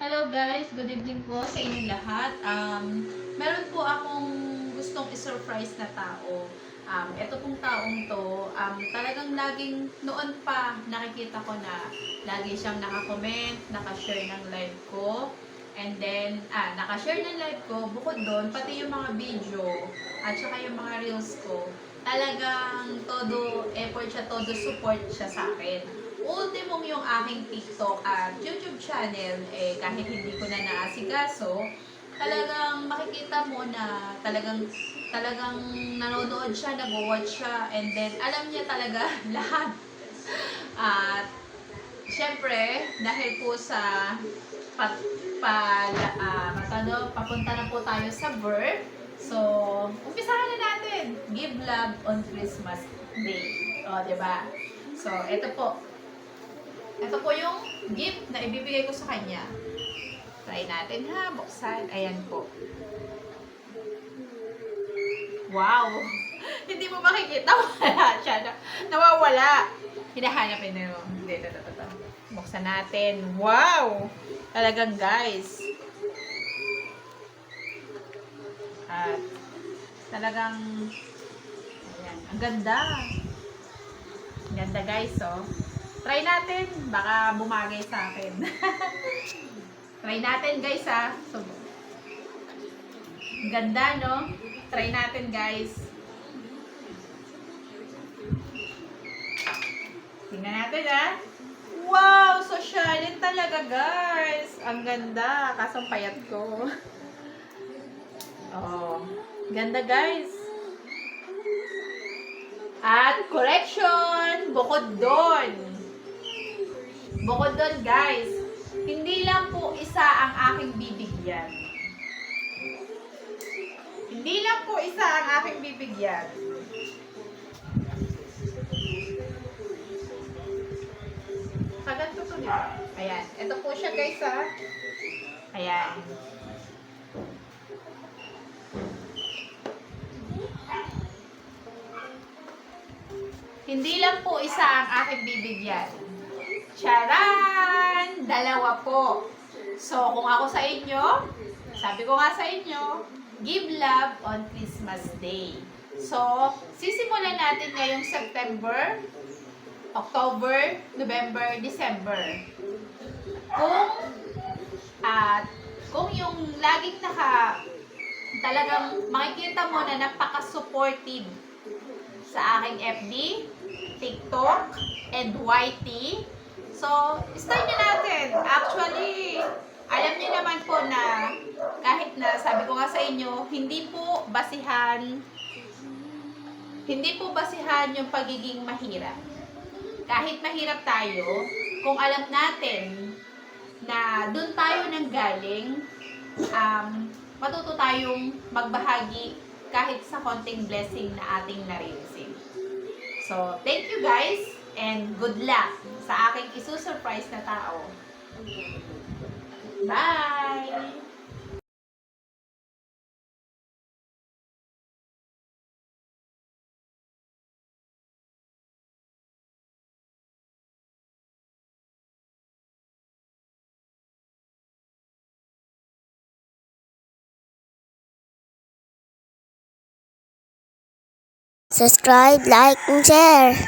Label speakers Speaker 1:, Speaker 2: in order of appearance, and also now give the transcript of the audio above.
Speaker 1: Hello guys, good evening po sa inyong lahat. Meron po akong gustong i-surprise na tao. Ito pong taong to, talagang laging noon pa nakikita ko na lagi siyang naka-comment, naka-share ng live ko. And then, naka-share ng live ko, bukod doon, pati yung mga video at saka yung mga reels ko, talagang todo effort siya, todo support siya sa akin. Ultimong yung aking TikTok at YouTube channel, kahit hindi ko na naasikaso, talagang makikita mo na talagang nanonood siya, nag-watch siya, and then alam niya talaga lahat. At syempre, dahil po sa pa, papunta na po tayo sa birth. So, umpisahan na natin. Give love on Christmas Day. O, diba? So, ito po. Ito po yung gift na ibibigay ko sa kanya. Try natin ha, buksan. Ayan po. Wow! Hindi mo makikita, wala siya. Nawawala. Hinahanapin na yun. Hindi, ito. Buksan natin. Wow! Talagang guys. At talagang ayan, ang ganda. Ang ganda guys, oh. Try natin, baka bumagay sa akin. Try natin guys, ha. So, ang ganda, no? Try natin guys. Tingnan natin, ha. Wow! Sosyalin talaga guys. Ang ganda. Kasong payat ko. Oh, ganda guys. At correction, bukod doon guys, hindi lang po isa ang aking bibigyan. Hindi lang po isa ang aking bibigyan. Kaganto to, di ba? Ayan, ito po siya guys, ha. Ayan. Hindi lang po isa ang aking bibigyan. Charan! Dalawa po. So, kung ako sa inyo, sabi ko nga sa inyo, give love on Christmas Day. So, sisimulan natin ngayong September, October, November, December. Kung yung laging talagang makikita mo na napaka-supportive sa aking FB, TikTok, and YT. So, start nyo natin. Actually, alam niyo naman po na kahit na sabi ko nga sa inyo, hindi po basihan yung pagiging mahirap. Kahit mahirap tayo, kung alam natin na doon tayo nanggaling, matuto tayong magbahagi kahit sa konting blessing na ating nare-receive. So, thank you guys and good luck sa aking isusurprise na tao. Bye!
Speaker 2: Subscribe, like, and share.